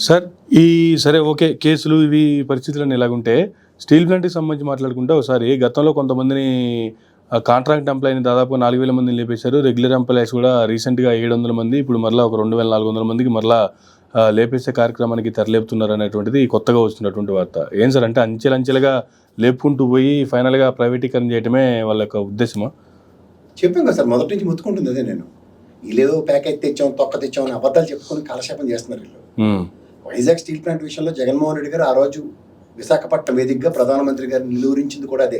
Sir సరే okay, కేసులు ఇవి పరిస్థితులను ఎలాగుంటే స్టీల్ ప్లాంట్కి సంబంధించి మాట్లాడుకుంటే ఒకసారి గతంలో కొంతమందిని కాంట్రాక్ట్ ఎంప్లాయీని దాదాపు 4,000 మందిని లేపేశారు. రెగ్యులర్ ఎంప్లాయీస్ కూడా రీసెంట్గా 700 మంది, ఇప్పుడు మరలా ఒక 2,400 మందికి మరలా లేపేసే కార్యక్రమానికి తెరలేపుతున్నారు అనేటువంటిది కొత్తగా వస్తున్నటువంటి వార్త. ఏం సార్, అంటే అంచెలంచెలుగా లేపుకుంటూ పోయి ఫైనల్గా ప్రైవేటీకరణ చేయడమే వాళ్ళ యొక్క ఉద్దేశమా? చెప్పాం కదా సార్, మొదటి నుంచి ముత్తుకుంటుంది అదే. నేను వీళ్ళేదో ప్యాకేజ్ తెచ్చాం, తొక్క తెచ్చాం అని అబద్ధాలు చెప్పుకొని కాలక్షేపం చేస్తున్నారు వీళ్ళు. వైజాగ్ స్టీల్ ప్లాంట్ విషయంలో జగన్మోహన్ రెడ్డి గారు ఆ రోజు విశాఖపట్నం వేదికగా ప్రధానమంత్రి గారిని నిలువరించింది కూడా అదే.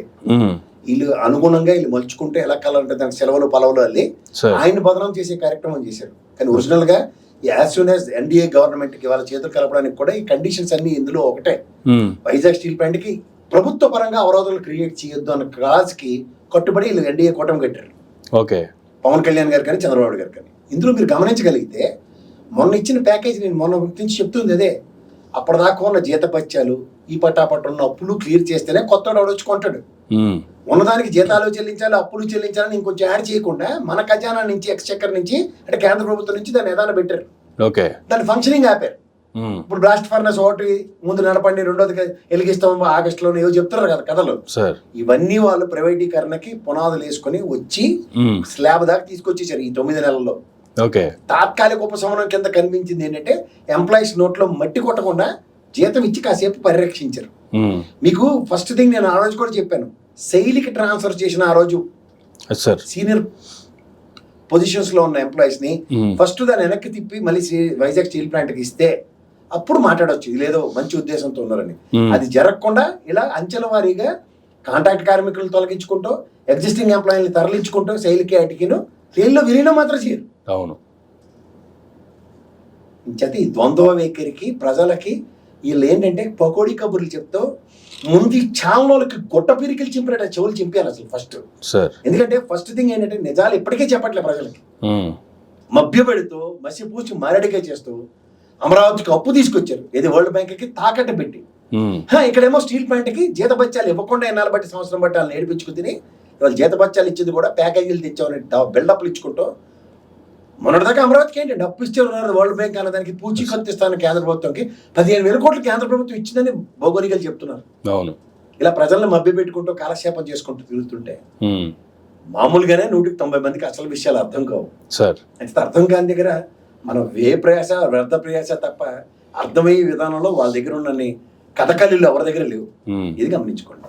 వీళ్ళు అనుగుణంగా వీళ్ళు మలుచుకుంటే ఎలా కలాలంటే దానికి సెలవులు పలవలు అల్లి ఆయన బదనాం చేసే కార్యక్రమం చేశారు. కానీ ఒరిజినల్ గా as soon as NDA government కి వాళ్ళ చేతులు కలపడానికి కూడా ఈ కండిషన్స్ అన్ని ఇందులో ఒకటే. వైజాగ్ స్టీల్ ప్లాంట్ కి ప్రభుత్వ పరంగా అవరోధాలు క్రియేట్ చేయొద్దు అన్న క్లాజ్ కి కట్టుబడి వీళ్ళు ఎన్డీఏ కూటమి కట్టారు. ఓకే, పవన్ కళ్యాణ్ గారు కానీ చంద్రబాబు గారు కానీ. ఇందులో మీరు గమనించగలిగితే మొన్న ఇచ్చిన ప్యాకేజ్ నేను మొన్న నుంచి చెప్తుంది అదే. అప్పటిదాకా ఉన్న జీతపత్యాలు ఈ పట్టాపట్టు ఉన్న అప్పులు క్లియర్ చేస్తేనే కొత్త వాడు వచ్చి కొంటాడు. ఉన్నదానికి జీతాలు చెల్లించాలి, అప్పులు చెల్లించాలని ఇంకొంచెం యాడ్ చేయకుండా మన ఖజానా నుంచి ఎక్స్చెక్కర్ నుంచి అంటే కేంద్ర ప్రభుత్వం నుంచి దాన్ని ఏదైనా పెట్టారు. దాని ఫంక్షనింగ్ ఆపారు. ఇప్పుడు బ్లాస్ట్ ఫర్నెస్ ఒకటి ముందు నడపండి, రెండోది వెలిగిస్తాం ఆగస్టులో ఏవో చెప్తున్నారు కదా కథలు. ఇవన్నీ వాళ్ళు ప్రైవేటీకరణకి పునాదులు వేసుకొని వచ్చి స్లాబ్ దాకా తీసుకొచ్చేసారు ఈ 9 నెలల్లో. తాత్కాలిక ఉపశమనం కింద కనిపించింది ఏంటంటే ఎంప్లాయీస్ నోట్లో మట్టి కొట్టకుండా జీతం ఇచ్చి కాసేపు పరిరక్షించారు. మీకు ఫస్ట్ థింగ్ నేను ఆ రోజు కూడా చెప్పాను, శైలికి ట్రాన్స్ఫర్ చేసిన ఆ రోజు సీనియర్ పొజిషన్స్ లో ఉన్న ఎంప్లాయీస్ ని ఫస్ట్ దాన్ని వెనక్కి తిప్పి మళ్ళీ వైజాగ్ స్టీల్ ప్లాంట్ కి ఇస్తే అప్పుడు మాట్లాడవచ్చు ఇది లేదో మంచి ఉద్దేశంతో ఉన్నారని. అది జరగకుండా ఇలా అంచెల వారీగా కాంట్రాక్ట్ కార్మికులను తొలగించుకుంటూ ఎగ్జిస్టింగ్ ఎంప్లాయీని తరలించుకుంటూ శైలికి అటికిను జైల్లో విలీనం మాత్రం చేయరు. అవును, చేత ఈ ద్వంద్వ వైఖరికి ప్రజలకి వీళ్ళు ఏంటంటే పకోడీ కబుర్లు చెప్తూ ముందు ఈ ఛానళ్ళకి గొట్ట పిరికిలు చింపినట్టు చెవులు చింపారు అసలు ఫస్ట్. ఎందుకంటే ఫస్ట్ థింగ్ ఏంటంటే నిజాలు ఇప్పటికే చెప్పట్లే ప్రజలకి. మభ్యపెడుతూ మసిపూసి మారడిగా చేస్తూ అమరావతికి అప్పు తీసుకొచ్చారు, ఏది వరల్డ్ బ్యాంక్ కి తాకట్టు పెట్టి. ఇక్కడేమో స్టీల్ ప్లాంట్ కి జీతబత్యాలు ఇవ్వకుండా ఎన్నాళ్ళు బట్టి సంవత్సరం బట్టి వాళ్ళని ఏడిపించుకు తిని వాళ్ళు జీతబత్యాలు ఇచ్చింది కూడా ప్యాకేజీలు తెచ్చామని బిల్డప్లు ఇచ్చుకుంటూ మొన్నటిదాకా అమరావతికి ఏంటంటే అప్పు ఇచ్చే ఉన్నారు వరల్డ్ బ్యాంక్ అన్న దానికి పూచి కత్తిస్తాను కేంద్ర ప్రభుత్వంకి 15,000 కోట్లు కేంద్ర ప్రభుత్వం ఇచ్చిందని భౌగోళికలు చెప్తున్నారు. ఇలా ప్రజలను మభ్య పెట్టుకుంటూ కాలక్షేపం చేసుకుంటూ తిరుగుతుంటే మామూలుగానే 190 మందికి అసలు విషయాలు అర్థం కావు. అయితే అర్థం కాని దగ్గర మనం ప్రయాస వ్యర్థ ప్రయాస తప్ప అర్థమయ్యే విధానంలో వాళ్ళ దగ్గర ఉన్న కథకళీలు ఎవరి దగ్గర లేవు. ఇది గమనించుకోండి.